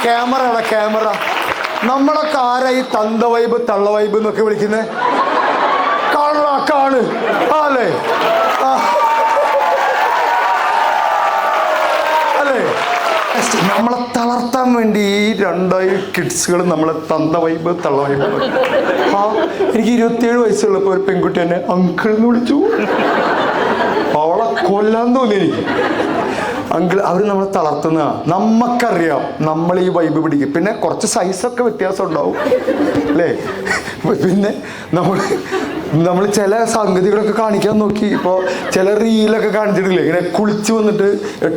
Camera നമ്മളൊക്കെ ആരാ ഈ തന്ത വൈബ് തള്ള വൈബ് എന്നൊക്കെ വിളിക്കുന്നത്? കള്ളാക്കാണ് അല്ലേ? അല്ലേ? നമ്മളെ തളർത്താൻ വേണ്ടി ഈ രണ്ടായി കിഡ്സുകൾ നമ്മളെ തന്ത വൈബ് തള്ള വൈബ്. എനിക്ക് 27 വയസ്സുള്ളപ്പോൾ ഒരു പെൺകുട്ടി എന്നെ അങ്കിൾ എന്ന് വിളിച്ചു. അവളെ കൊല്ലാൻ തോന്നി എനിക്ക്. അങ്കിൾ അവർ നമ്മളെ തളർത്തുന്ന നമുക്കറിയാം. നമ്മൾ ഈ വൈബ് പിടിക്കും. പിന്നെ കുറച്ച് സൈസൊക്കെ വ്യത്യാസം ഉണ്ടാവും അല്ലേ? പിന്നെ നമ്മൾ ചില സംഗതികളൊക്കെ കാണിക്കാൻ നോക്കി. ഇപ്പോൾ ചില റീലൊക്കെ കാണിച്ചിട്ടില്ലേ, ഇങ്ങനെ കുളിച്ച് വന്നിട്ട്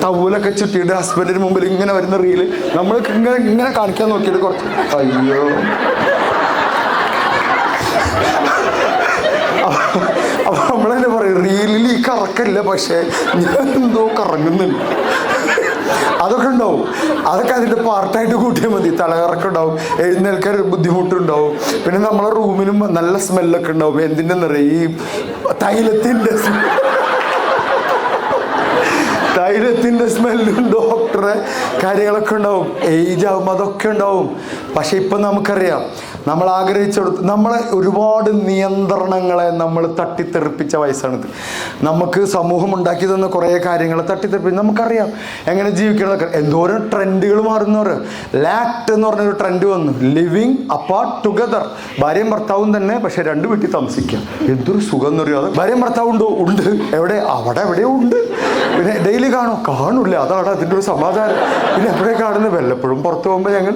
ടവലൊക്കെ ചുറ്റിയിട്ട് ഹസ്ബൻഡിന് മുമ്പിൽ ഇങ്ങനെ വരുന്ന റീല് നമ്മൾ ഇങ്ങനെ കാണിക്കാൻ നോക്കിയിട്ട് കുറച്ച് അയ്യോ. അപ്പൊ നമ്മളെന്നെ പറയും റീലിൽ ഈ കറക്കില്ല, പക്ഷെ ഞാൻ എന്തോ കറങ്ങുന്നുണ്ട്. അതൊക്കെ ഉണ്ടാവും. അതൊക്കെ അതിൻ്റെ പാർട്ടായിട്ട് കൂട്ടിയാൽ മതി. തലകറക്കുണ്ടാവും, എഴുന്നേൽക്കാൻ ബുദ്ധിമുട്ടുണ്ടാവും. പിന്നെ നമ്മളെ റൂമിലും നല്ല സ്മെല്ലൊക്കെ ഉണ്ടാവും. എന്തിൻ്റെ നിറയെ ഈ തൈലത്തിൻ്റെ സ്മെല്ലും ഡോക്ടറെ കാര്യങ്ങളൊക്കെ ഉണ്ടാവും. ഏജ് ആകുമ്പോൾ അതൊക്കെ ഉണ്ടാവും. പക്ഷെ ഇപ്പം നമുക്കറിയാം, നമ്മൾ ആഗ്രഹിച്ചെടുത്ത് നമ്മളെ ഒരുപാട് നിയന്ത്രണങ്ങളെ നമ്മൾ തട്ടിത്തെറിപ്പിച്ച വയസ്സാണിത്. നമുക്ക് സമൂഹം ഉണ്ടാക്കി തന്ന കുറേ കാര്യങ്ങളെ തട്ടിത്തെറിപ്പിച്ച് നമുക്കറിയാം എങ്ങനെ ജീവിക്കണതൊക്കെ. എന്തോരം ട്രെൻഡുകൾ മാറുന്നവർ. ലാക്ട് എന്ന് പറഞ്ഞൊരു ട്രെൻഡ് വന്നു. Living apart together. ഭാര്യയും ഭർത്താവും തന്നെ, പക്ഷെ 2 വീട്ടിൽ താമസിക്കാം. എന്തൊരു സുഖം എന്ന് പറയുക. ഭാര്യയും ഭർത്താവും ഉണ്ട്. എവിടെ? അവിടെ എവിടെയോ ഉണ്ട്. പിന്നെ ഡെയിലി കാണില്ല. അതാണ് അതിൻ്റെ ഒരു സമാധാനം. പിന്നെ എവിടെ കാണുന്നത്? വല്ലപ്പോഴും പുറത്ത് പോകുമ്പോൾ ഞങ്ങൾ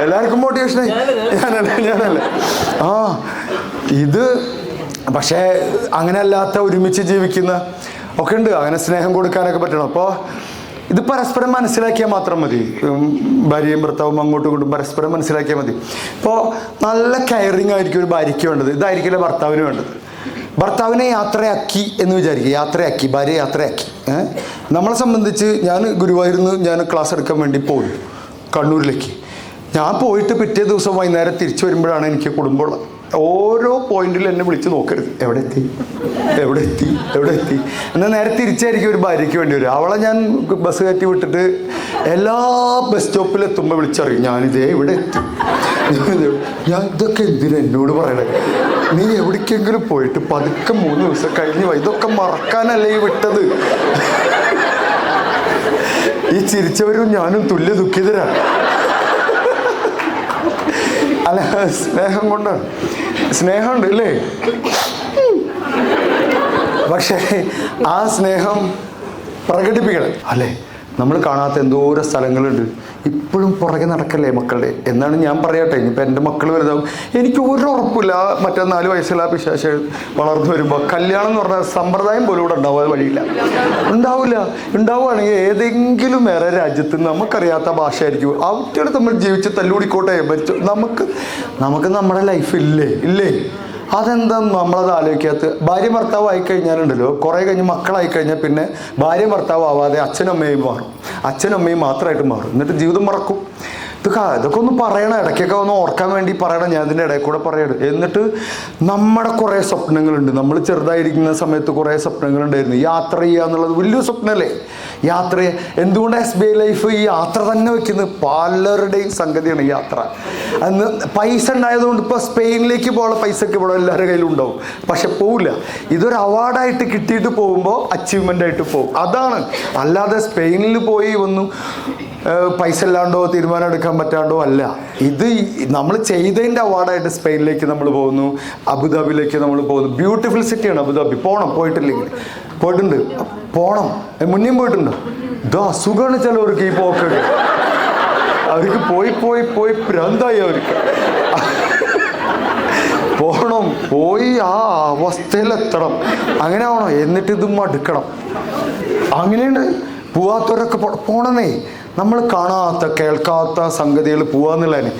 എല്ലാവർക്കും മോട്ടിവേഷനായി. ഞാനല്ല ഇത്. പക്ഷേ അങ്ങനെ അല്ലാത്ത ഒരുമിച്ച് ജീവിക്കുന്ന ഒക്കെ ഉണ്ട്. അങ്ങനെ സ്നേഹം കൊടുക്കാനൊക്കെ പറ്റണം. അപ്പോൾ ഇത് പരസ്പരം മനസ്സിലാക്കിയാൽ മാത്രം മതി. ഭാര്യയും ഭർത്താവും അങ്ങോട്ടും ഇങ്ങോട്ടും പരസ്പരം മനസ്സിലാക്കിയാൽ മതി. ഇപ്പോൾ നല്ല കെയറിങ് ആയിരിക്കും ഒരു ഭാര്യയ്ക്ക് വേണ്ടത്. ഇതായിരിക്കില്ല ഭർത്താവിന് വേണ്ടത്. ഭർത്താവിനെ യാത്രയാക്കി എന്ന് വിചാരിക്കുക. ഭാര്യ യാത്രയാക്കി. നമ്മളെ സംബന്ധിച്ച് ഞാൻ ഗുരുവായൂരിൽ ഞാൻ ക്ലാസ് എടുക്കാൻ വേണ്ടി പോയി കണ്ണൂരിലേക്ക്. ഞാൻ പോയിട്ട് പിറ്റേ ദിവസം വൈകുന്നേരം തിരിച്ചു വരുമ്പോഴാണ് എനിക്ക് കുടുംബമുള്ളത്. ഓരോ പോയിന്റിലും എന്നെ വിളിച്ച് നോക്കരുത്. എവിടെ എത്തി എന്നാൽ നേരെ തിരിച്ചായിരിക്കും ഒരു ഭാര്യയ്ക്ക് വേണ്ടി വരും. അവളെ ഞാൻ ബസ് കയറ്റി വിട്ടിട്ട് എല്ലാ ബസ് സ്റ്റോപ്പിലെത്തുമ്പോൾ വിളിച്ചറിയും, ഞാനിതേ ഇവിടെ എത്തി. ഞാൻ ഇതൊക്കെ എന്തിനാ എന്നോട് പറയണേ? നീ എവിടേക്കെങ്കിലും പോയിട്ട് പതുക്കെ 3 ദിവസം കഴിഞ്ഞ് ഇതൊക്കെ മറക്കാനല്ലേ ഈ വിട്ടത്? ഈ ചിരിച്ചവരും ഞാനും തുല്യ ദുഃഖിതരാണ്. അല്ല, സ്നേഹം കൊണ്ടാണ്. സ്നേഹമുണ്ട് അല്ലേ? പക്ഷേ ആ സ്നേഹം പ്രകടിപ്പിക്കണം അല്ലേ? നമ്മൾ കാണാത്ത എന്തോരം സ്ഥലങ്ങളുണ്ട്. ഇപ്പോഴും പുറകെ നടക്കല്ലേ മക്കളുടെ എന്നാണ് ഞാൻ പറയട്ടെ. ഇനിയിപ്പോൾ എൻ്റെ മക്കൾ വലുതാവും. എനിക്ക് ഒരു ഉറപ്പില്ല. മറ്റേ 4 വയസ്സുള്ള പിശാച് വളർന്നു വരുമ്പോൾ കല്യാണം എന്ന് പറഞ്ഞാൽ സമ്പ്രദായം പോലും ഇവിടെ ഉണ്ടാവാതെ വഴിയില്ല. ഉണ്ടാവുകയാണെങ്കിൽ ഏതെങ്കിലും വേറെ രാജ്യത്ത് നമുക്കറിയാത്ത ഭാഷ ആയിരിക്കും. അവറ്റോട് നമ്മൾ ജീവിച്ച് തല്ലുകൂടിക്കോട്ടെ. നമുക്ക് നമ്മുടെ ലൈഫ് ഇല്ലേ? അതെന്താ നമ്മളത് ആലോചിക്കാത്ത? ഭാര്യ ഭർത്താവ് ആയിക്കഴിഞ്ഞാലുണ്ടല്ലോ, കുറേ കഴിഞ്ഞ് മക്കളായിക്കഴിഞ്ഞാൽ പിന്നെ ഭാര്യ ഭർത്താവ് ആവാതെ അച്ഛനും അമ്മയും മാത്രമായിട്ട് മാറും. എന്നിട്ട് ജീവിതം മറക്കും. ഇതൊക്കെ ഒന്ന് പറയണം, ഇടയ്ക്കൊക്കെ ഒന്ന് ഓർക്കാൻ വേണ്ടി പറയണം. ഞാൻ ഇതിൻ്റെ ഇടയിൽ കൂടെ പറയണം. എന്നിട്ട് നമ്മുടെ കുറേ സ്വപ്നങ്ങളുണ്ട്. നമ്മൾ ചെറുതായിരിക്കുന്ന സമയത്ത് കുറേ സ്വപ്നങ്ങളുണ്ടായിരുന്നു. യാത്ര ചെയ്യുക എന്നുള്ളത് വലിയൊരു സ്വപ്നമല്ലേ? യാത്ര എന്തുകൊണ്ട് SBI ലൈഫ് ഈ യാത്ര തന്നെ വെക്കുന്നത്? പലരുടെയും സംഗതിയാണ് യാത്ര. അന്ന് പൈസ ഉണ്ടായതുകൊണ്ട് ഇപ്പോൾ സ്പെയിനിലേക്ക് പോകാനുള്ള പൈസയൊക്കെ ഇവിടെ എല്ലാവരുടെ കയ്യിലും ഉണ്ടാവും. പക്ഷെ പോവില്ല. ഇതൊരു അവാർഡായിട്ട് കിട്ടിയിട്ട് പോകുമ്പോൾ അച്ചീവ്മെൻ്റ് ആയിട്ട് പോകും. അതാണ്. അല്ലാതെ സ്പെയിനിൽ പോയി ഒന്നും പൈസ ഇല്ലാണ്ടോ തീരുമാനം എടുക്കാൻ പറ്റാണ്ടോ അല്ല. ഇത് നമ്മൾ ചെയ്തതിൻ്റെ അവാർഡായിട്ട് സ്പെയിനിലേക്ക് നമ്മൾ പോകുന്നു, അബുദാബിയിലേക്ക് നമ്മൾ പോകുന്നു. ബ്യൂട്ടിഫുൾ സിറ്റിയാണ് അബുദാബി. പോയിട്ടുണ്ട്. മുന്നേയും പോയിട്ടുണ്ടോ? ഇത് അസുഖമാണ് ചിലവർക്ക് ഈ പോക്കൊക്കെ. അവർക്ക് പോയി ഭ്രാന്തായി. അവർക്ക് പോയി ആ അവസ്ഥയിലെത്തണം. അങ്ങനെ ആവണം. എന്നിട്ട് ഇത് മടുക്കണം. അങ്ങനെയുണ്ട്. പോവാത്തവരൊക്കെ പോണന്നേ. നമ്മൾ കാണാത്ത കേൾക്കാത്ത സംഗതികൾ പോവാന്നുള്ളതിന്